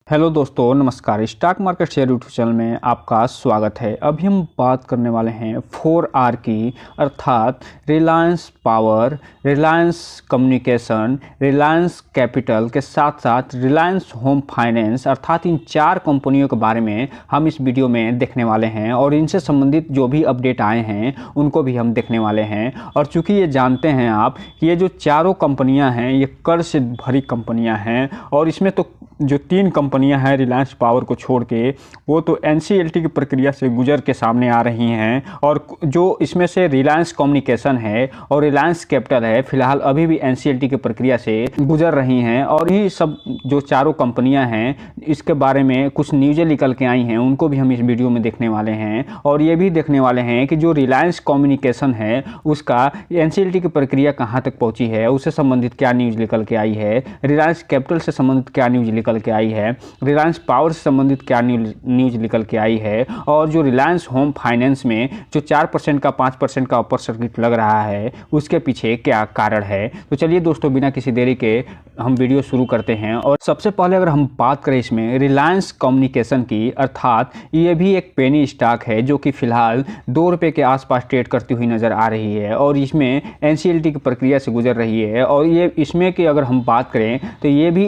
Hello दोस्तों, नमस्कार। Stock market share YouTube channel में आपका स्वागत है। अभी हम बात करने वाले हैं 4R की, अर्थात Reliance power, Reliance communication, Reliance capital के साथ साथ रिलायंस होम फाइनेंस, अर्थात इन 4 कंपनियों के बारे में हम इस वीडियो में देखने वाले हैं और इनसे संबंधित जो भी अपडेट आए हैं उनको भी हम देखने वाले हैं। और चूँकि ये जानते हैं आप कि ये जो चारों कंपनियाँ हैं ये कर्ज से भरी कंपनियाँ हैं और इसमें तो जो 3 कंपनियां हैं रिलायंस पावर को छोड़ के, वो तो एनसीएलटी की प्रक्रिया से गुजर के सामने आ रही हैं। और जो इसमें से रिलायंस कम्युनिकेशन है और रिलायंस कैपिटल है, फिलहाल अभी भी एनसीएलटी की प्रक्रिया से गुजर रही हैं। और ये सब जो चारों कंपनियां हैं इसके बारे में कुछ न्यूज़ें निकल के आई हैं, उनको भी हम इस वीडियो में देखने वाले हैं। और ये भी देखने वाले हैं कि जो रिलायंस कम्युनिकेशन है उसका एनसीएलटी की प्रक्रिया कहाँ तक पहुँची है, उससे संबंधित क्या न्यूज़ निकल के आई है, रिलायंस कैपिटल से संबंधित क्या न्यूज़ निकल के आई है, रिलायंस पावर से संबंधित क्या न्यूज़ निकल के आई है, और जो रिलायंस होम फाइनेंस में जो 4% का 5% का अपर सर्किट लग रहा है उसके पीछे क्या कारण है। तो चलिए दोस्तों, बिना किसी देरी के हम वीडियो शुरू करते हैं। और सबसे पहले अगर हम बात करें इसमें रिलायंस कम्युनिकेशन की, अर्थात ये भी एक पेनी स्टॉक है जो कि फिलहाल 2 रुपये के आसपास ट्रेड करती हुई नज़र आ रही है और इसमें एनसीएलटी की प्रक्रिया से गुजर रही है। और ये इसमें की अगर हम बात करें तो ये भी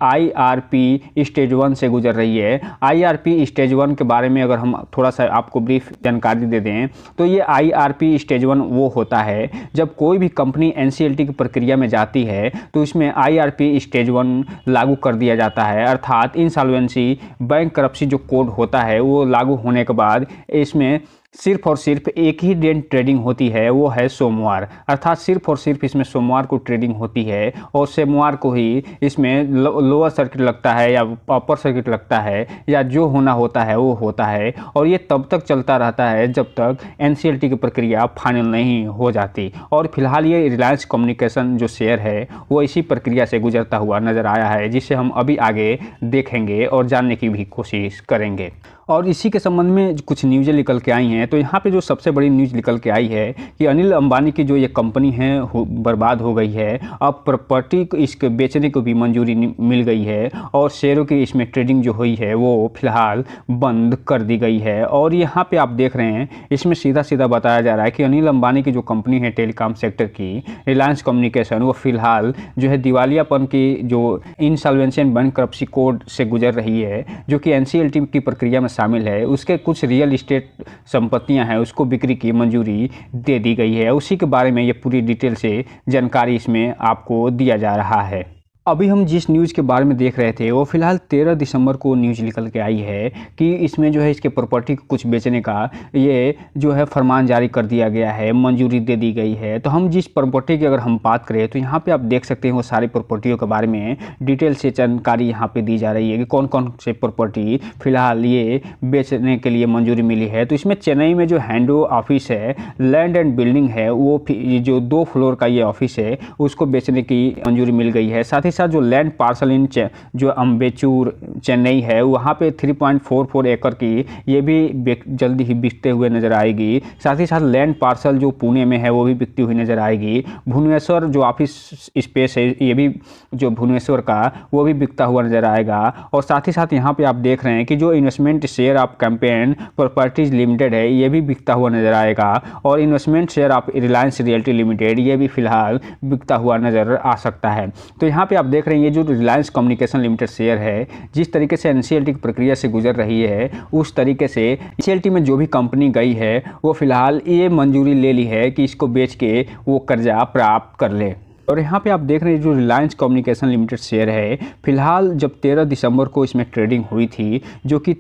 IRP स्टेज 1 से गुजर रही है। IRP स्टेज 1 के बारे में अगर हम थोड़ा सा आपको ब्रीफ जानकारी दे दें तो ये IRP स्टेज 1 वो होता है जब कोई भी कंपनी एनसीएलटी की प्रक्रिया में जाती है तो इसमें IRP स्टेज 1 लागू कर दिया जाता है, अर्थात इंसॉल्वेंसी बैंकरप्सी जो कोड होता है वो लागू होने के बाद इसमें सिर्फ और सिर्फ एक ही दिन ट्रेडिंग होती है, वो है सोमवार। अर्थात सिर्फ और सिर्फ इसमें सोमवार को ट्रेडिंग होती है और सोमवार को ही इसमें लोअर सर्किट लगता है या अपर सर्किट लगता है या जो होना होता है वो होता है। और ये तब तक चलता रहता है जब तक एनसीएलटी की प्रक्रिया फाइनल नहीं हो जाती। और फिलहाल ये रिलायंस कम्युनिकेशन जो शेयर है वो इसी प्रक्रिया से गुजरता हुआ नज़र आया है, जिसे हम अभी आगे देखेंगे और जानने की भी कोशिश करेंगे। और इसी के संबंध में कुछ न्यूज़ें निकल के आई हैं। तो यहाँ पे जो सबसे बड़ी न्यूज़ निकल के आई है कि अनिल अंबानी की जो ये कंपनी है बर्बाद हो गई है। अब प्रॉपर्टी को इसके बेचने को भी मंजूरी मिल गई है और शेयरों की इसमें ट्रेडिंग जो हुई है वो फिलहाल बंद कर दी गई है। और यहाँ पे आप देख रहे हैं इसमें सीधा सीधा बताया जा रहा है कि अनिल अंबानी की जो कंपनी है टेलीकॉम सेक्टर की, रिलायंस कम्युनिकेशन, वो फिलहाल जो है दिवालियापन की जो इंसॉल्वेंसी एंड बैंकरप्सी कोड से गुजर रही है, जो कि एनसीएलटी की प्रक्रिया में शामिल है। उसके कुछ रियल इस्टेट संपत्तियां हैं उसको बिक्री की मंजूरी दे दी गई है। उसी के बारे में ये पूरी डिटेल से जानकारी इसमें आपको दिया जा रहा है। अभी हम जिस न्यूज़ के बारे में देख रहे थे वो फिलहाल 13 दिसंबर को न्यूज़ निकल के आई है कि इसमें जो है इसके प्रॉपर्टी को कुछ बेचने का ये जो है फरमान जारी कर दिया गया है, मंजूरी दे दी गई है। तो हम जिस प्रॉपर्टी की अगर हम बात करें तो यहाँ पे आप देख सकते हैं वो सारी प्रॉपर्टियों के बारे में डिटेल से जानकारी यहाँ पे दी जा रही है कि कौन कौन से प्रॉपर्टी फिलहाल ये बेचने के लिए मंजूरी मिली है। तो इसमें चेन्नई में जो हैंडो ऑफिस है, लैंड एंड बिल्डिंग है, वो जो 2 फ्लोर का ये ऑफिस है उसको बेचने की मंजूरी मिल गई है। साथ ही साथ जो लैंड पार्सल इन जो अम्बेचूर चेन्नई है वहाँ पे 3.44 एकड़ की ये भी जल्दी ही बिकते हुए नज़र आएगी। साथ ही साथ लैंड पार्सल जो पुणे में है वो भी बिकती हुई नज़र आएगी। भुवनेश्वर जो ऑफिस स्पेस है ये भी जो भुवनेश्वर का वो भी बिकता हुआ नज़र आएगा। और साथ ही साथ यहाँ पे आप देख रहे हैं कि जो investment share of campaign properties limited है ये भी बिकता हुआ नज़र आएगा। और investment share of Reliance realty limited ये भी फिलहाल बिकता हुआ नज़र आ सकता है। तो यहाँ पे आप देख रहे हैं ये जो रिलायंस कम्युनिकेशन लिमिटेड शेयर है जिस तरीके से एनसीएलटी की प्रक्रिया से गुजर रही है उस तरीके से एनसीएलटी में जो भी कंपनी गई है वो फिलहाल ये मंजूरी ले ली है कि इसको बेच के वो कर्जा प्राप्त कर ले। और यहाँ पे आप देख रहे हैं जो रिलायंस कम्युनिकेशन लिमिटेड शेयर है फिलहाल जब 13 दिसंबर को इसमें ट्रेडिंग हुई थी, जो कि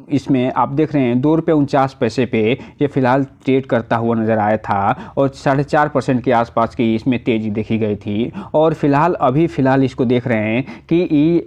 इसमें आप देख रहे हैं 2 रुपये 49 पैसे पे ये फिलहाल ट्रेड करता हुआ नज़र आया था और 4.5% के आसपास की इसमें तेज़ी देखी गई थी। और फिलहाल फिलहाल इसको देख रहे हैं कि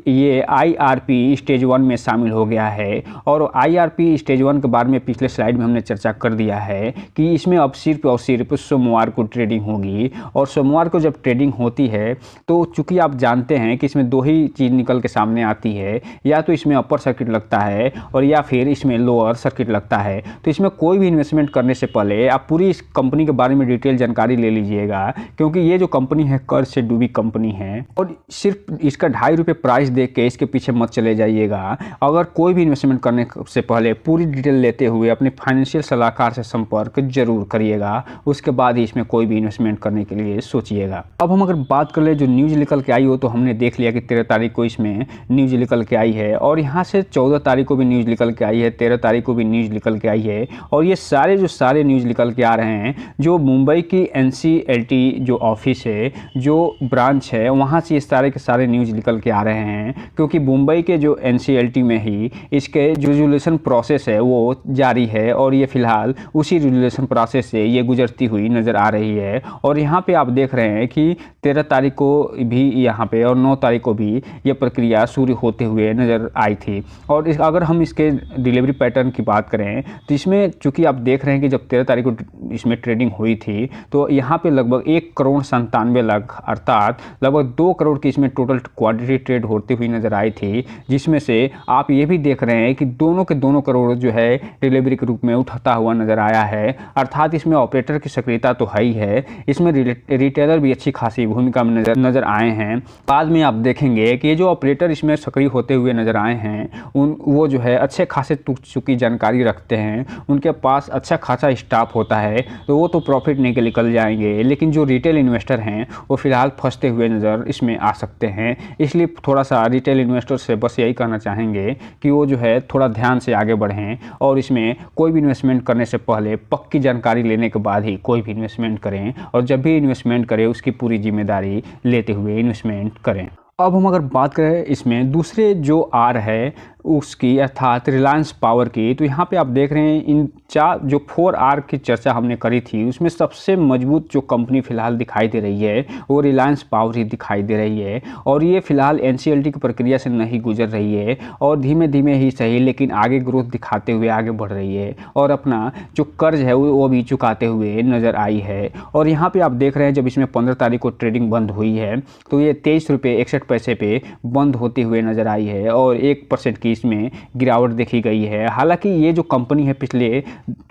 ये IRP स्टेज 1 में शामिल हो गया है। और IRP स्टेज 1 के बारे में पिछले स्लाइड में हमने चर्चा कर दिया है कि इसमें अब सिर्फ और सिर्फ सोमवार को ट्रेडिंग होगी। और सोमवार को जब ट्रेडिंग होती है तो चूँकि आप जानते हैं कि इसमें 2 ही चीज़ निकल के सामने आती है, या तो इसमें अपर सर्किट लगता है और या फिर इसमें लोअर सर्किट लगता है। तो इसमें कोई भी इन्वेस्टमेंट करने से पहले आप पूरी इस कंपनी के बारे में डिटेल जानकारी ले लीजिएगा, क्योंकि ये जो कंपनी है कर्ज से डूबी कंपनी है और सिर्फ इसका ₹2.5 प्राइस देख के इसके पीछे मत चले जाइएगा। अगर कोई भी इन्वेस्टमेंट करने से पहले पूरी डिटेल लेते हुए अपने फाइनेंशियल सलाहकार से संपर्क जरूर करिएगा, उसके बाद ही इसमें कोई भी इन्वेस्टमेंट करने के लिए सोचिएगा। अब हम अगर बात कर ले जो न्यूज़ निकल के आई हो, तो हमने देख लिया कि 13 तारीख को इसमें न्यूज़ निकल के आई है और यहाँ से 14 तारीख को भी न्यूज़ निकल के आई है, 13 तारीख को भी न्यूज़ निकल के आई है। और ये सारे न्यूज़ निकल के आ रहे हैं जो मुंबई की NCLT जो ऑफिस है, जो ब्रांच है, वहाँ से ये सारे के सारे न्यूज़ निकल के आ रहे हैं, क्योंकि मुंबई के जो NCLT में ही इसके जो रेजुलेशन प्रोसेस है वो जारी है और ये फिलहाल उसी रेजुलेशन प्रोसेस से ये गुजरती हुई नज़र आ रही है। और यहाँ पे आप देख रहे हैं कि 13 तारीख को भी यहाँ पे और 9 तारीख को भी ये प्रक्रिया शुरू होते हुए नज़र आई थी। और अगर हम इसके डिलीवरी पैटर्न की बात करें तो इसमें चूँकि आप देख रहे हैं कि जब 13 तारीख को इसमें ट्रेडिंग हुई थी तो यहाँ पे लगभग 1,97,00,000 अर्थात लगभग 2 करोड़ की इसमें टोटल क्वांटिटी ट्रेड होती हुई नज़र आई थी, जिसमें से आप ये भी देख रहे हैं कि दोनों के दोनों करोड़ जो है डिलीवरी के रूप में उठाता हुआ नज़र आया है। अर्थात इसमें ऑपरेटर की सक्रियता तो है ही है, इसमें रिटेलर भी अच्छी खासी भूमिका में नज़र आए हैं। बाद में आप देखेंगे कि ये जो ऑपरेटर इसमें सक्रिय होते हुए नज़र आए हैं वो जो है अच्छे खासे चुकी जानकारी रखते हैं, उनके पास अच्छा खासा स्टाफ होता है, तो वो तो प्रॉफिट नहीं के निकल जाएंगे। लेकिन जो रिटेल इन्वेस्टर हैं वो फिलहाल फंसते हुए नज़र इसमें आ सकते हैं। इसलिए थोड़ा सा रिटेल इन्वेस्टर से बस यही कहना चाहेंगे कि वो जो है थोड़ा ध्यान से आगे बढ़ें और इसमें कोई भी इन्वेस्टमेंट करने से पहले पक्की जानकारी लेने के बाद ही कोई भी इन्वेस्टमेंट करें और जब भी इन्वेस्टमेंट करें उसकी पूरी जिम्मेदारी लेते हुए इन्वेस्टमेंट करें। अब हम अगर बात करें इसमें दूसरे जो आर है उसकी अर्थात रिलायंस पावर की, तो यहाँ पे आप देख रहे हैं इन 4R की चर्चा हमने करी थी उसमें सबसे मजबूत जो कंपनी फिलहाल दिखाई दे रही है वो रिलायंस पावर ही दिखाई दे रही है। और ये फिलहाल NCLT की प्रक्रिया से नहीं गुजर रही है और धीमे धीमे ही सही लेकिन आगे ग्रोथ दिखाते हुए आगे बढ़ रही है और अपना जो कर्ज है वो भी चुकाते हुए नज़र आई है। और यहाँ पर आप देख रहे हैं जब इसमें 15 तारीख को ट्रेडिंग बंद हुई है तो ये ₹23.61 पे बंद होते हुए नज़र आई है और 1% की इसमें गिरावट देखी गई है। हालांकि ये जो कंपनी है पिछले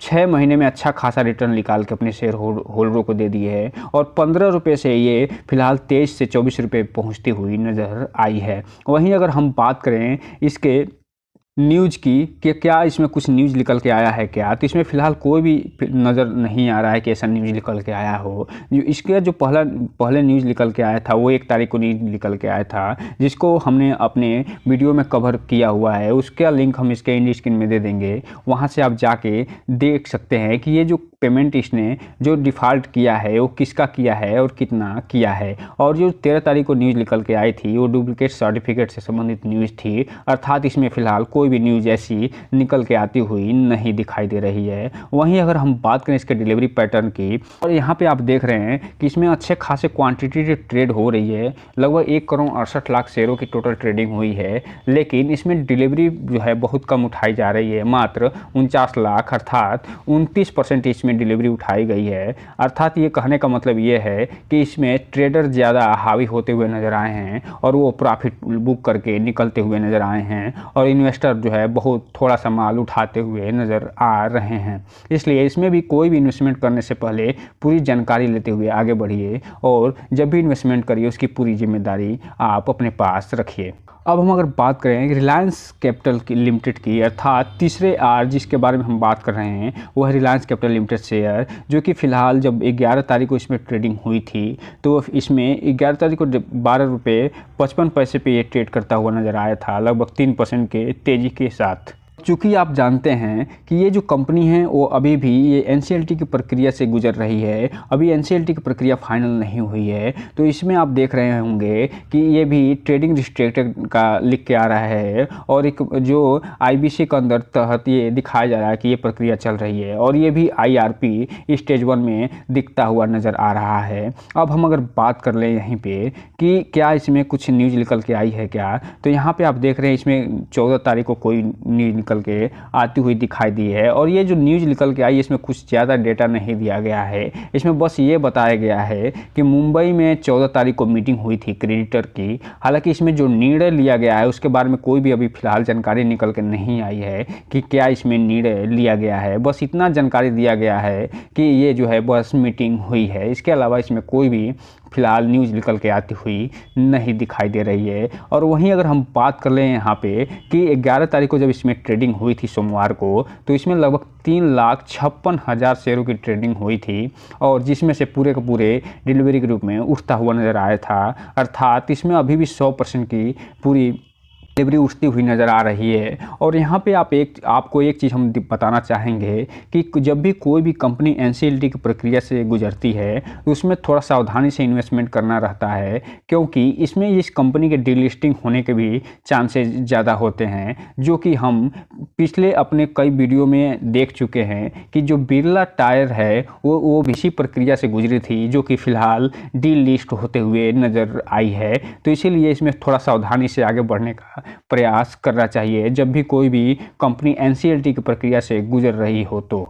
6 महीने में अच्छा खासा रिटर्न निकाल के अपने शेयर होल्डरों को दे दिए है और ₹15 से ये फिलहाल 23 से ₹24 पहुंचती हुई नज़र आई है। वहीं अगर हम बात करें इसके न्यूज़ की कि क्या इसमें कुछ न्यूज़ निकल के आया है क्या, तो इसमें फ़िलहाल कोई भी नज़र नहीं आ रहा है कि ऐसा न्यूज़ निकल के आया हो। जो इसके जो पहले न्यूज़ निकल के आया था वो 1 तारीख को न्यूज़ निकल के आया था जिसको हमने अपने वीडियो में कवर किया हुआ है, उसका लिंक हम इसके एंड स्क्रीन में दे देंगे, वहाँ से आप जाके देख सकते हैं कि ये जो पेमेंट इसने जो डिफ़ॉल्ट किया है वो किसका किया है और कितना किया है। और जो 13 तारीख को न्यूज़ निकल के आई थी वो डुप्लीकेट सर्टिफिकेट से संबंधित न्यूज़ थी, अर्थात इसमें फ़िलहाल कोई भी न्यूज़ ऐसी निकल के आती हुई नहीं दिखाई दे रही है। वहीं अगर हम बात करें इसके डिलीवरी पैटर्न की, और यहाँ पे आप देख रहे हैं कि इसमें अच्छे खासे क्वांटिटी ट्रेड हो रही है, लगभग 1,68,00,000 शेयरों की टोटल ट्रेडिंग हुई है, लेकिन इसमें डिलीवरी जो है बहुत कम उठाई जा रही है, मात्र 49 लाख अर्थात 29% इसमें डिलीवरी उठाई गई है। अर्थात ये कहने का मतलब ये है कि इसमें ट्रेडर ज़्यादा हावी होते हुए नज़र आए हैं और वो प्रॉफिट बुक करके निकलते हुए नज़र आए हैं और इन्वेस्टर जो है बहुत थोड़ा सा माल उठाते हुए नज़र आ रहे हैं। इसलिए इसमें भी कोई भी इन्वेस्टमेंट करने से पहले पूरी जानकारी लेते हुए आगे बढ़िए और जब भी इन्वेस्टमेंट करिए उसकी पूरी जिम्मेदारी आप अपने पास रखिए। अब हम अगर बात करें रिलायंस कैपिटल की लिमिटेड की, अर्थात तीसरे आर जिसके बारे में हम बात कर रहे हैं वो है रिलायंस कैपिटल लिमिटेड शेयर, जो कि फ़िलहाल जब 11 तारीख को इसमें ट्रेडिंग हुई थी तो इसमें 11 तारीख को ₹12.55 पे ये ट्रेड करता हुआ नज़र आया था, लगभग 3% के तेज़ी के साथ। चूँकि आप जानते हैं कि ये जो कंपनी है वो अभी भी ये NCLT की प्रक्रिया से गुजर रही है, अभी NCLT की प्रक्रिया फाइनल नहीं हुई है, तो इसमें आप देख रहे होंगे कि ये भी ट्रेडिंग रिस्ट्रिक्टेड का लिख के आ रहा है और एक जो IBC के अंदर तहत ये दिखाया जा रहा है कि ये प्रक्रिया चल रही है और ये भी IRP स्टेज 1 में दिखता हुआ नज़र आ रहा है। अब हम अगर बात कर लें यहीं पर कि क्या इसमें कुछ न्यूज़ निकल के आई है क्या, तो यहाँ पर आप देख रहे हैं इसमें 14 तारीख को कोई न्यूज़ निकल निकल के आती हुई दिखाई दी है। और ये जो न्यूज़ निकल के आई इसमें कुछ ज़्यादा डेटा नहीं दिया गया है, इसमें बस ये बताया गया है कि मुंबई में 14 तारीख को मीटिंग हुई थी क्रेडिटर की। हालांकि इसमें जो निर्णय लिया गया है उसके बारे में कोई भी अभी फिलहाल जानकारी निकल के नहीं आई है कि क्या इसमें निर्णय लिया गया है। बस इतना जानकारी दिया गया है कि ये जो है बस मीटिंग हुई है, इसके अलावा इसमें कोई भी फिलहाल न्यूज़ निकल के आती हुई नहीं दिखाई दे रही है। और वहीं अगर हम बात कर लें यहाँ पे कि 11 तारीख को जब इसमें ट्रेडिंग हुई थी सोमवार को, तो इसमें लगभग 3,56,000 शेयरों की ट्रेडिंग हुई थी और जिसमें से पूरे के पूरे डिलीवरी के रूप में उठता हुआ नज़र आया था। अर्थात इसमें अभी भी 100% की पूरी डिलीवरी उठती हुई नज़र आ रही है। और यहाँ पे आपको एक चीज़ हम बताना चाहेंगे कि जब भी कोई भी कंपनी NCLT की प्रक्रिया से गुजरती है तो उसमें थोड़ा सावधानी से इन्वेस्टमेंट करना रहता है, क्योंकि इसमें इस कंपनी के डीलिस्टिंग होने के भी चांसेस ज़्यादा होते हैं, जो कि हम पिछले अपने कई वीडियो में देख चुके हैं कि जो बिरला टायर है वो इसी प्रक्रिया से गुजरी थी, जो कि फ़िलहाल डीलिस्ट होते हुए नज़र आई है। तो इसीलिए इसमें थोड़ा सावधानी से आगे बढ़ने का प्रयास करना चाहिए जब भी कोई भी कंपनी NCLT की प्रक्रिया से गुजर रही हो तो।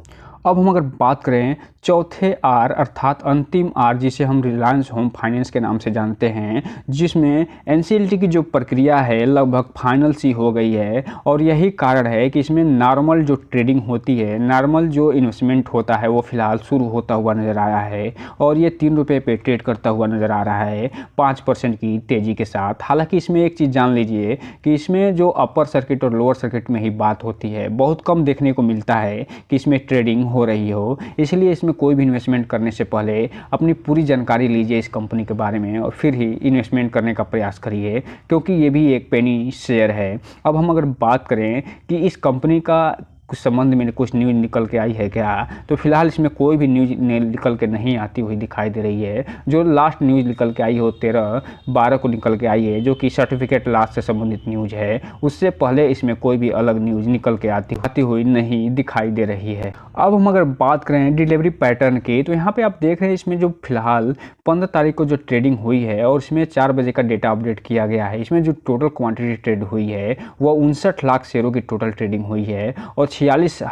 अब हम अगर बात करें चौथे आर अर्थात अंतिम आर, जिसे हम रिलायंस होम फाइनेंस के नाम से जानते हैं, जिसमें NCLT की जो प्रक्रिया है लगभग फाइनल सी हो गई है। और यही कारण है कि इसमें नॉर्मल जो ट्रेडिंग होती है, नॉर्मल जो इन्वेस्टमेंट होता है वो फिलहाल शुरू होता हुआ नज़र आया है और ये 3 रुपये पे ट्रेड करता हुआ नज़र आ रहा है 5% की तेज़ी के साथ। हालांकि इसमें एक चीज़ जान लीजिए कि इसमें जो अपर सर्किट और लोअर सर्किट में ही बात होती है, बहुत कम देखने को मिलता है कि इसमें ट्रेडिंग हो रही हो। इसलिए इसमें कोई भी इन्वेस्टमेंट करने से पहले अपनी पूरी जानकारी लीजिए इस कंपनी के बारे में और फिर ही इन्वेस्टमेंट करने का प्रयास करिए, क्योंकि ये भी एक पेनी शेयर है। अब हम अगर बात करें कि इस कंपनी का कुछ संबंध में कुछ न्यूज़ निकल के आई है क्या, तो फिलहाल इसमें कोई भी न्यूज़ निकल के नहीं आती हुई दिखाई दे रही है। जो लास्ट न्यूज़ निकल के आई हो 13/12 को निकल के आई है, जो कि सर्टिफिकेट लॉस से संबंधित न्यूज़ है, उससे पहले इसमें कोई भी अलग न्यूज़ निकल के आती हुई नहीं दिखाई दे रही है। अब हम अगर बात करें डिलीवरी पैटर्न की, तो यहाँ पर आप देख रहे हैं इसमें जो फिलहाल 15 तारीख को जो ट्रेडिंग हुई है और इसमें 4 बजे का डेटा अपडेट किया गया है। इसमें जो टोटल क्वान्टिटी ट्रेड हुई है वो 59 लाख शेयरों की टोटल ट्रेडिंग हुई है और 46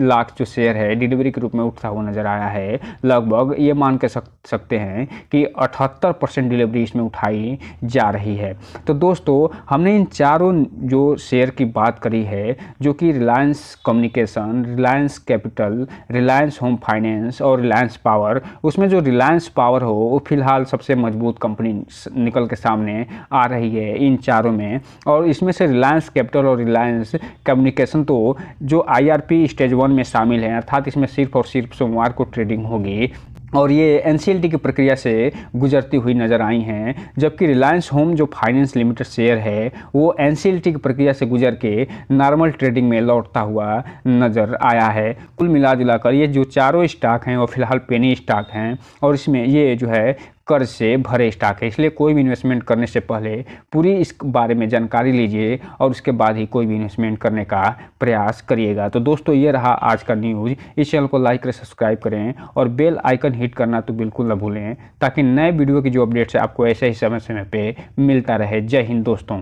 लाख जो शेयर है डिलीवरी के रूप में उठता हुआ नज़र आया है। लगभग ये मान के सकते हैं कि 78% डिलीवरी इसमें उठाई जा रही है। तो दोस्तों, हमने इन चारों जो शेयर की बात करी है, जो कि Reliance communication, Reliance capital, Reliance home finance और रिलायंस पावर, उसमें जो रिलायंस पावर हो वो फिलहाल सबसे मजबूत कंपनी निकल के सामने आ रही है इन चारों में। और इसमें से रिलायंस कैपिटल और रिलायंस कम्युनिकेशन तो जो IRP स्टेज 1 में शामिल है, अर्थात इसमें सिर्फ और सिर्फ सोमवार को ट्रेडिंग होगी और ये NCLT की प्रक्रिया से गुजरती हुई नज़र आई हैं। जबकि रिलायंस होम जो फाइनेंस लिमिटेड शेयर है वो NCLT की प्रक्रिया से गुजर के नॉर्मल ट्रेडिंग में लौटता हुआ नज़र आया है। कुल मिला जुलाकर ये जो चारों स्टॉक हैं वो फिलहाल पेनी स्टॉक हैं और इसमें ये जो है कर्ज से भरे स्टॉक है। इसलिए कोई भी इन्वेस्टमेंट करने से पहले पूरी इस बारे में जानकारी लीजिए और उसके बाद ही कोई भी इन्वेस्टमेंट करने का प्रयास करिएगा। तो दोस्तों, ये रहा आज का न्यूज़। इस चैनल को लाइक करें, सब्सक्राइब करें और बेल आइकन हिट करना तो बिल्कुल न भूलें, ताकि नए वीडियो की जो अपडेट्स है आपको ऐसे ही समय समय पे मिलता रहे। जय हिंद दोस्तों।